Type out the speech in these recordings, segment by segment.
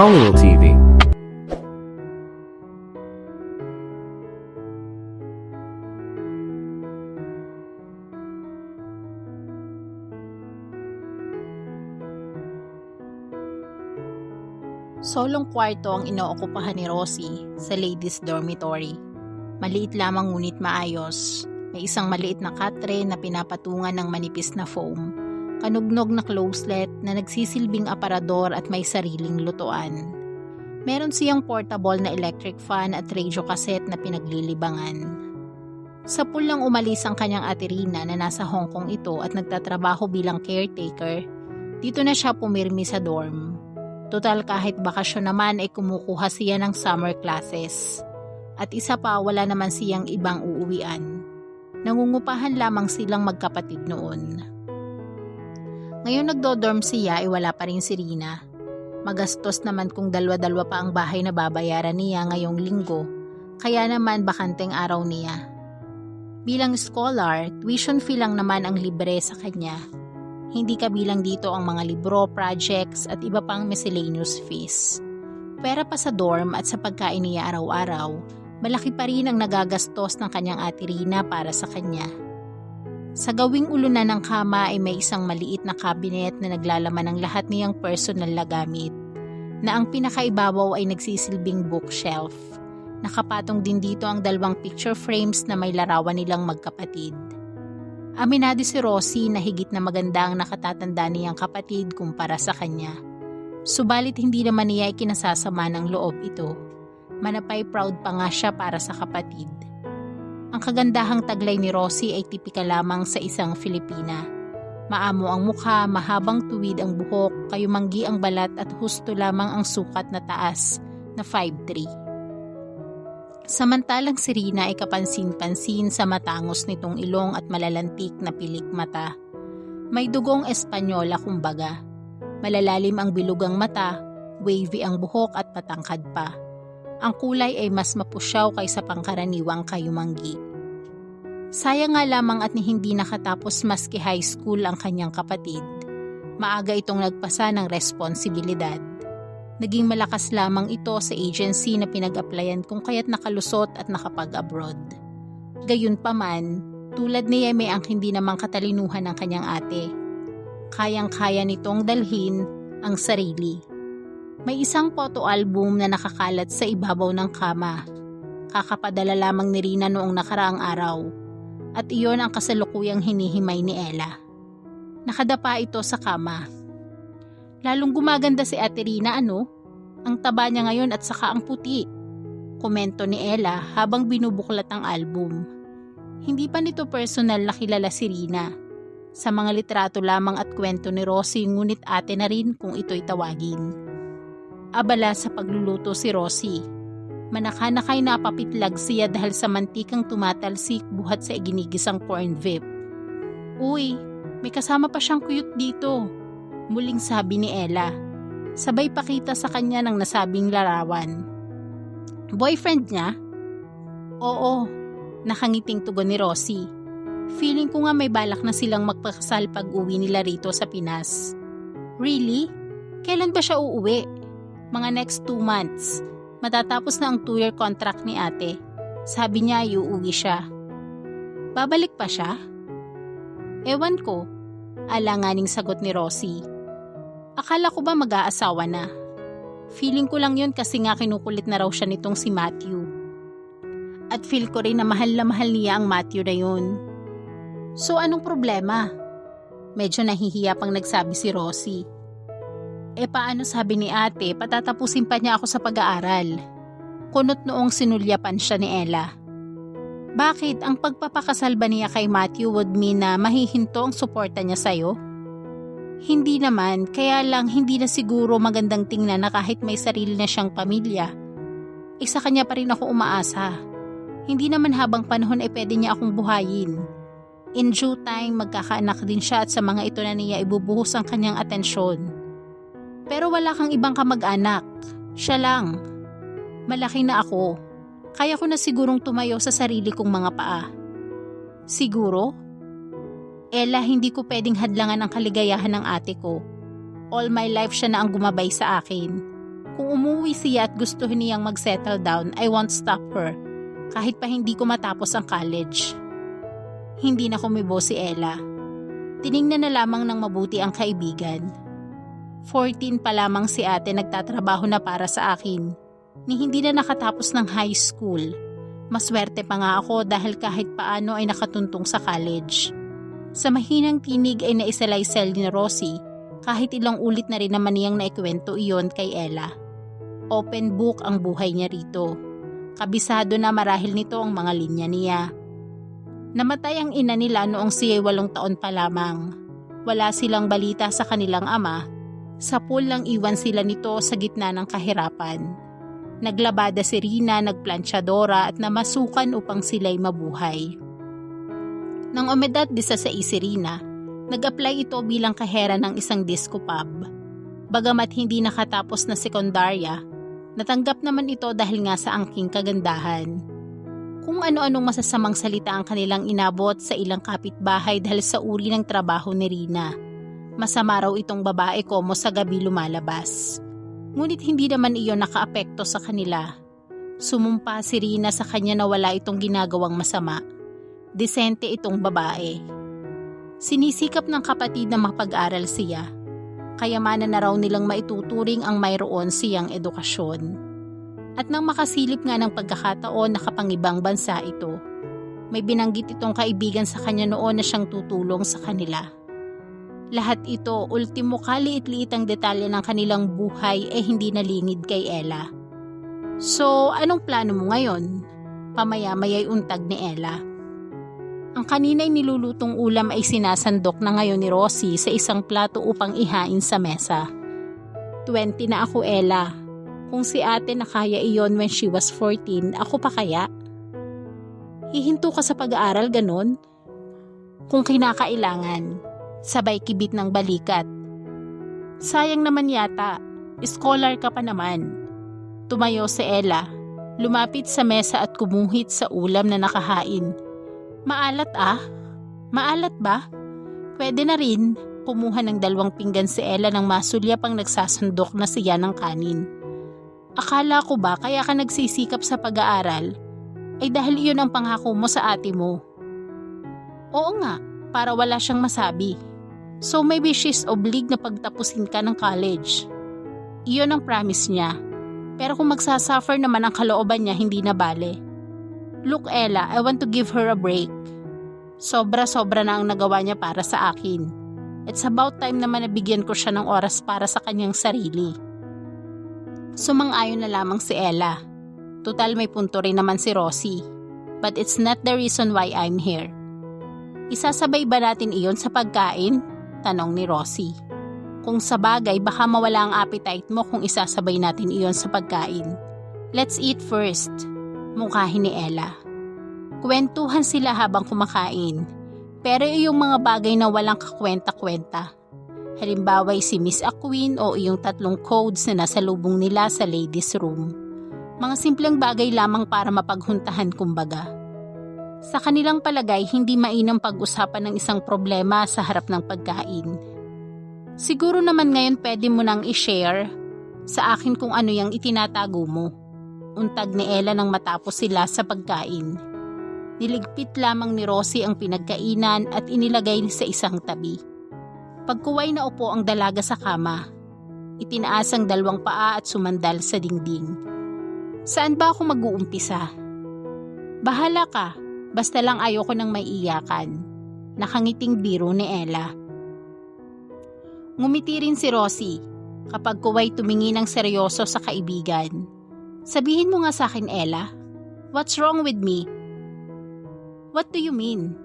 Colonial TV. Solong kwarto ang inookupahan ni Rosie sa ladies' dormitory. Maliit lamang ngunit maayos. May isang maliit na katre na pinapatungan ng manipis na foam. Kanugnog na closelet na nagsisilbing aparador at may sariling lutuan. Meron siyang portable na electric fan at radio cassette na pinaglilibangan. Sa pool lang umalis ang kanyang ate Rina na nasa Hong Kong ito at nagtatrabaho bilang caretaker. Dito na siya pumirmi sa dorm. Total kahit bakasyon naman ay kumukuha siya ng summer classes. At isa pa wala naman siyang ibang uuwian. Nangungupahan lamang silang magkapatid noon. Ngayon nagdodorm siya ay wala pa rin si Rina. Magastos naman kung dalwa-dalwa pa ang bahay na babayaran niya ngayong linggo. Kaya naman bakanteng araw niya. Bilang scholar, tuition fee lang naman ang libre sa kanya. Hindi kabilang dito ang mga libro, projects at iba pang miscellaneous fees. Pera pa sa dorm at sa pagkain niya araw-araw, malaki pa rin ang nagagastos ng kanyang ate Rina para sa kanya. Sa gawing ulunan ng kama ay may isang maliit na cabinet na naglalaman ng lahat niyang personal na gamit, na ang pinakaibabaw ay nagsisilbing bookshelf. Nakapatong din dito ang 2 picture frames na may larawan nilang magkapatid. Aminado si Rosie na higit na maganda ang nakatatanda niyang kapatid kumpara sa kanya. Subalit hindi naman niya ikinasasama ng loob ito. Manapay proud pa nga siya para sa kapatid. Ang kagandahang taglay ni Rosie ay tipikal lamang sa isang Filipina. Maamo ang mukha, mahabang tuwid ang buhok, kayumanggi ang balat at husto lamang ang sukat na taas na 5'3". Samantalang si Rina ay kapansin-pansin sa matangos nitong ilong at malalantik na pilik mata. May dugong Espanyola kumbaga. Malalalim ang bilugang mata, wavy ang buhok at matangkad pa. Ang kulay ay mas mapusyaw kaysa pangkaraniwang kayumanggi. Sayang nga lamang at hindi nakatapos maski high school ang kanyang kapatid. Maaga itong nagpasa ng responsibilidad. Naging malakas lamang ito sa agency na pinag-applyan kung kaya't nakalusot at nakapag-abroad. Gayunpaman, tulad niya may ang hindi namang katalinuhan ng kanyang ate. Kayang-kaya nitong dalhin ang sarili. May isang photo album na nakakalat sa ibabaw ng kama. Kakapadala lamang ni Rina noong nakaraang araw. At iyon ang kasalukuyang hinihimay ni Ella. Nakadapa ito sa kama. Lalong gumaganda si Ate Rina Ang taba niya ngayon at saka ang puti. Komento ni Ella habang binubuklat ang album. Hindi pa nito personal na kilala si Rina. Sa mga litrato lamang at kwento ni Rosie ngunit ate na rin kung ito'y tawagin. Abala sa pagluluto si Rosie. Manaka-nakay napapitlag siya dahil sa mantikang tumatalsik buhat sa iginigisang corn whip. Uy, may kasama pa siyang cute dito. Muling sabi ni Ella. Sabay pakita sa kanya ng nasabing larawan. Boyfriend niya? Oo, nakangiting tugon ni Rosie. Feeling ko nga may balak na silang magpakasal pag uwi nila rito sa Pinas. Really? Kailan ba siya uuwi? Mga next 2 months. Matatapos na ang 2-year contract ni ate. Sabi niya ay uuwi siya. Babalik pa siya? Ewan ko. Alanganing sagot ni Rosie. Akala ko ba mag-aasawa na? Feeling ko lang yun kasi nga kinukulit na raw siya nitong si Matthew. At feel ko rin na mahal niya ang Matthew na yun. So anong problema? Medyo nahihiya pang nagsabi si Rosie. Paano sabi ni ate, patatapusin pa niya ako sa pag-aaral. Kunot noong sinulyapan siya ni Ella. Bakit? Ang pagpapakasal ba niya kay Matthew would mean na mahihinto ang suporta niya sa'yo? Hindi naman, kaya lang hindi na siguro magandang tingnan na kahit may sarili na siyang pamilya. Sa kanya pa rin ako umaasa. Hindi naman habang panahon ay pwede niya akong buhayin. In due time, magkakaanak din siya at sa mga ito na niya ibubuhos ang kanyang atensyon. Pero wala kang ibang kamag-anak. Siya lang. Malaki na ako. Kaya ko na sigurong tumayo sa sarili kong mga paa. Siguro? Ella, hindi ko pwedeng hadlangan ang kaligayahan ng ate ko. All my life siya na ang gumabay sa akin. Kung umuwi siya at gusto niyang mag-settle down, I won't stop her. Kahit pa hindi ko matapos ang college. Hindi na kumibo si Ella. Tiningnan na lamang ng mabuti ang kaibigan. 14 pa lamang si ate nagtatrabaho na para sa akin. Ni hindi na nakatapos ng high school. Maswerte pa nga ako dahil kahit paano ay nakatuntong sa college. Sa mahinang tinig ay naisalaysel ni Rosie kahit ilang ulit na rin naman niyang naikwento iyon kay Ella. Open book ang buhay niya rito. Kabisado na marahil nito ang mga linya niya. Namatay ang ina nila noong siya'y 8 taon pa lamang. Wala silang balita sa kanilang ama. Sa pool lang iwan sila nito sa gitna ng kahirapan. Naglabada si Rina, nagplantsadora at namasukan upang sila'y mabuhay. Nang umedad 16 si Rina, nag-apply ito bilang kahera ng isang disco pub. Bagamat hindi nakatapos na sekundarya, natanggap naman ito dahil nga sa angking kagandahan. Kung ano-anong masasamang salita ang kanilang inabot sa ilang kapitbahay dahil sa uri ng trabaho ni Rina. Masama raw itong babae komo sa gabi lumalabas. Ngunit hindi naman iyon nakaapekto sa kanila. Sumumpa si Rina sa kanya na wala itong ginagawang masama. Desente itong babae. Sinisikap ng kapatid na mapag-aral siya. Kayamanan na raw nilang maituturing ang mayroon siyang edukasyon. At nang makasilip nga ng pagkakataon na kapangibang bansa ito, may binanggit itong kaibigan sa kanya noon na siyang tutulong sa kanila. Lahat ito, ultimo kaliit-liit ang detalye ng kanilang buhay hindi nalingid kay Ella. So, anong plano mo ngayon? Pamaya-maya'y untag ni Ella. Ang kanina'y nilulutong ulam ay sinasandok na ngayon ni Rosie sa isang plato upang ihain sa mesa. 20 na ako, Ella. Kung si ate nakaya iyon when she was 14, ako pa kaya? Hihinto ka sa pag-aaral ganon? Kung kinakailangan, sabay kibit ng balikat. Sayang naman yata, scholar ka pa naman. Tumayo si Ella, lumapit sa mesa at kumuhit sa ulam na nakahain. Maalat ah? Maalat ba? Pwede na rin. Kumuha ng 2 pinggan si Ella nang masulya pang nagsasandok na siya ng kanin. Akala ko ba kaya ka nagsisikap sa pag-aaral? Ay dahil iyon ang pangako mo sa ate mo. Oo nga, para wala siyang masabi. So maybe she's obliged na pagtapusin ka ng college. Iyon ang promise niya. Pero kung magsasuffer naman ang kalooban niya, hindi na bale. Look Ella, I want to give her a break. Sobra-sobra na ang nagawa niya para sa akin. It's about time naman na bigyan ko siya ng oras para sa kanyang sarili. Sumang-ayon na lamang si Ella. Tutal may punto rin naman si Rosie. But it's not the reason why I'm here. Isasabay ba natin iyon sa pagkain? Tanong ni Rosie. Kung sa bagay, baka mawala ang appetite mo kung isasabay natin iyon sa pagkain. Let's eat first. Mungkahin ni Ella. Kwentuhan sila habang kumakain. Pero yung mga bagay na walang kakwenta-kwenta. Halimbawa si Miss Aquin o iyong 3 codes na nasa lubong nila sa ladies room. Mga simpleng bagay lamang para mapaghuntahan kumbaga. Sa kanilang palagay, hindi mainam pag-usapan ng isang problema sa harap ng pagkain. Siguro naman ngayon pwede mo nang i-share sa akin kung ano yung itinatago mo. Untag ni Ella nang matapos sila sa pagkain. Niligpit lamang ni Rosie ang pinagkainan at inilagay sa isang tabi. Pagkuway na upo ang dalaga sa kama. Itinaas ang 2 paa at sumandal sa dingding. Saan ba ako mag-uumpisa? Bahala ka, basta lang ayoko nang may iyakan. Nakangiting biro ni Ella. Ngumiti rin si Rosie kapag kuway tumingin ng seryoso sa kaibigan. Sabihin mo nga sa akin, Ella, what's wrong with me? What do you mean?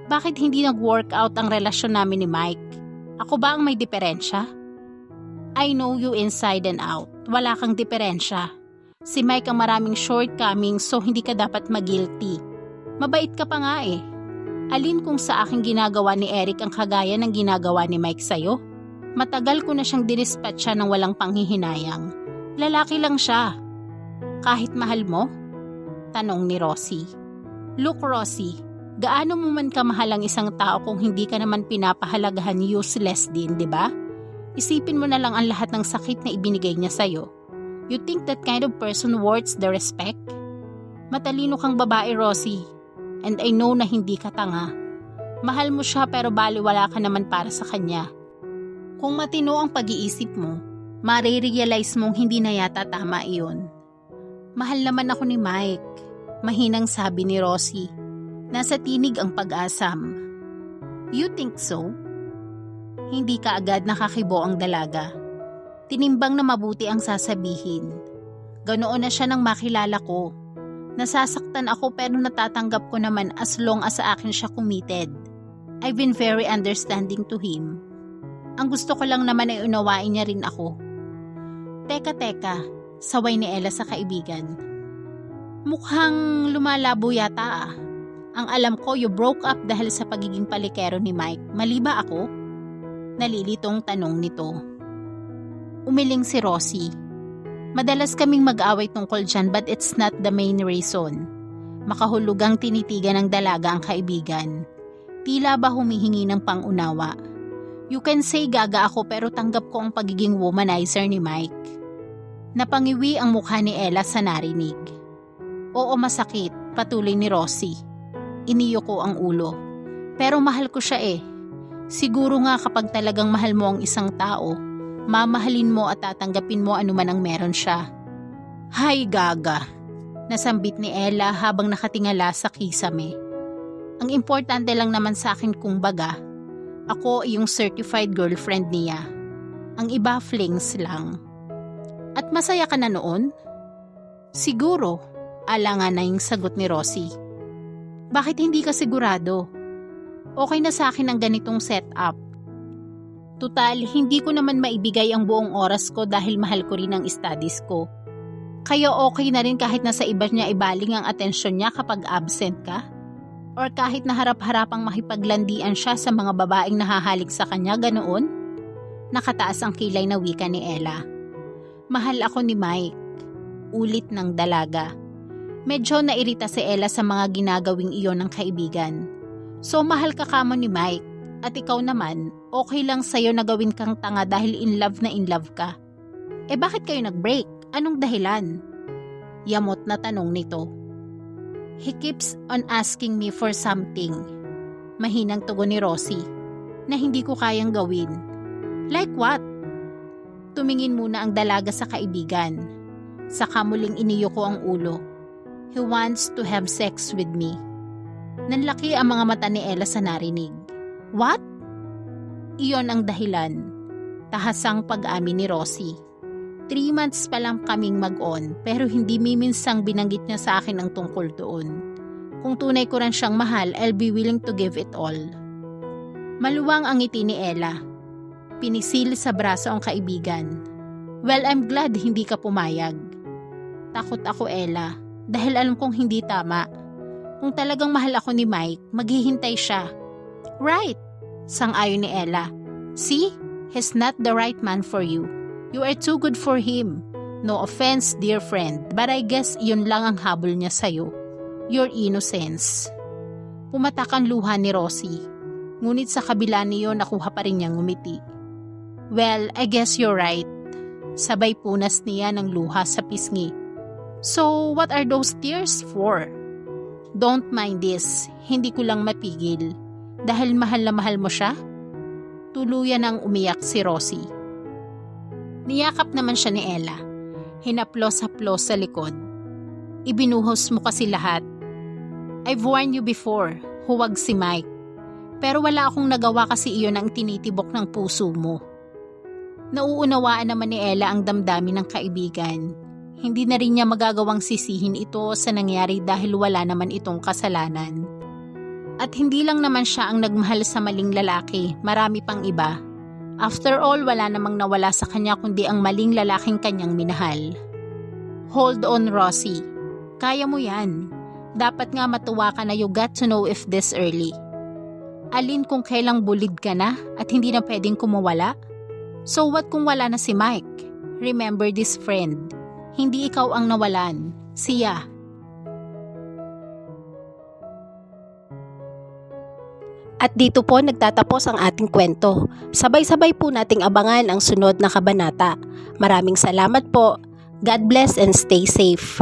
Bakit hindi nag-workout ang relasyon namin ni Mike? Ako ba ang may diferensya? I know you inside and out. Wala kang diferensya. Si Mike ang maraming shortcomings so hindi ka dapat mag-guilty. Mabait ka pa nga eh. Alin kung sa aking ginagawa ni Eric ang kagaya ng ginagawa ni Mike sa'yo? Matagal ko na siyang dinispatcha ng walang panghihinayang. Lalaki lang siya. Kahit mahal mo? Tanong ni Rosie. Look Rosie, gaano mo man kamahal ang isang tao kung hindi ka naman pinapahalagahan, useless din, di ba? Isipin mo na lang ang lahat ng sakit na ibinigay niya sa'yo. You think that kind of person worth the respect? Matalino kang babae, Rosie. And I know na hindi ka tanga. Mahal mo siya pero baliwala ka naman para sa kanya. Kung matino ang pag-iisip mo, marirealize mong hindi na yata tama iyon. Mahal naman ako ni Mike, mahinang sabi ni Rosie. Nasa tinig ang pag-asam. You think so? Hindi ka agad nakakibo ang dalaga. Tinimbang na mabuti ang sasabihin. Ganoon na siya nang makilala ko. Nasasaktan ako pero natatanggap ko naman as long as sa akin siya committed. I've been very understanding to him. Ang gusto ko lang naman ay unawain niya rin ako. Teka, saway ni Ella sa kaibigan. Mukhang lumalabo yata ah. Ang alam ko you broke up dahil sa pagiging palikero ni Mike. Mali ba ako? Nalilitong tanong nito. Umiling si Rosie. Madalas kaming mag-away tungkol dyan but it's not the main reason. Makahulugang tinitigan ng dalaga ang kaibigan. Tila ba humihingi ng pangunawa. You can say gaga ako pero tanggap ko ang pagiging womanizer ni Mike. Napangiwi ang mukha ni Ella sa narinig. Oo, masakit, patuloy ni Rosie. Iniyo ko ang ulo. Pero mahal ko siya eh. Siguro nga kapag talagang mahal mo ang isang tao, mamahalin mo at tatanggapin mo anuman ang meron siya. Hay gaga, nasambit ni Ella habang nakatingala sa kisame. Ang importante lang naman sa akin kung baga, ako yung certified girlfriend niya. Ang iba flings lang. At masaya ka na noon? Siguro, alangan na yung sagot ni Rosie. Bakit hindi ka sigurado? Okay na sa akin ang ganitong setup. Tutal, hindi ko naman maibigay ang buong oras ko dahil mahal ko rin ang studies ko. Kaya okay na rin kahit nasa iba niya ibaling ang atensyon niya kapag absent ka? Or kahit na harap-harapang makipaglandian siya sa mga babaeng nahahalik sa kanya, ganoon? Nakataas ang kilay na wika ni Ella. Mahal ako ni Mike. Ulit ng dalaga. Medyo nairita si Ella sa mga ginagawing iyon ng kaibigan. So mahal ka kamo ni Mike. At ikaw naman, okay lang sa'yo na gawin kang tanga dahil in love ka. Eh bakit kayo nag-break? Anong dahilan? Yamot na tanong nito. He keeps on asking me for something. Mahinang tugon ni Rosie, na hindi ko kayang gawin. Like what? Tumingin muna ang dalaga sa kaibigan. Saka muling iniyo ko ang ulo. He wants to have sex with me. Nanlaki ang mga mata ni Ella sa narinig. What? Iyon ang dahilan. Tahasang pag-amin ni Rosie. 3 months pa lang kaming mag-on pero hindi miminsang binanggit niya sa akin ang tungkol doon. Kung tunay ko rin siyang mahal, I'll be willing to give it all. Maluwang ang ngiti ni Ella. Pinisil sa braso ang kaibigan. Well, I'm glad hindi ka pumayag. Takot ako, Ella, dahil alam kong hindi tama. Kung talagang mahal ako ni Mike, maghihintay siya. Right, sang-ayon ni Ella. See, he's not the right man for you. You are too good for him. No offense, dear friend, but I guess yun lang ang habol niya sa'yo. Your innocence. Pumatak ang luha ni Rosie. Ngunit sa kabila niyo nakuha pa rin niyang ngumiti. Well, I guess you're right. Sabay punas niya ng luha sa pisngi. So, what are those tears for? Don't mind this. Hindi ko lang mapigil. Dahil mahal na mahal mo siya? Tuluyan ang umiyak si Rosie. Niyakap naman siya ni Ella. Hinaplos-haplos sa likod. Ibinuhos mo kasi lahat. I've warned you before, huwag si Mike. Pero wala akong nagawa kasi iyon ang tinitibok ng puso mo. Nauunawaan naman ni Ella ang damdamin ng kaibigan. Hindi na rin niya magagawang sisihin ito sa nangyari dahil wala naman itong kasalanan. At hindi lang naman siya ang nagmahal sa maling lalaki, marami pang iba. After all, wala namang nawala sa kanya kundi ang maling lalaking kanyang minahal. Hold on, Rosie. Kaya mo yan. Dapat nga matuwa ka na you got to know if this early. Alin kung kailang bullied ka na at hindi na pwedeng kumawala? So what kung wala na si Mike? Remember this, friend. Hindi ikaw ang nawalan. Siya. At dito po nagtatapos ang ating kwento. Sabay-sabay po nating abangan ang sunod na kabanata. Maraming salamat po. God bless and stay safe.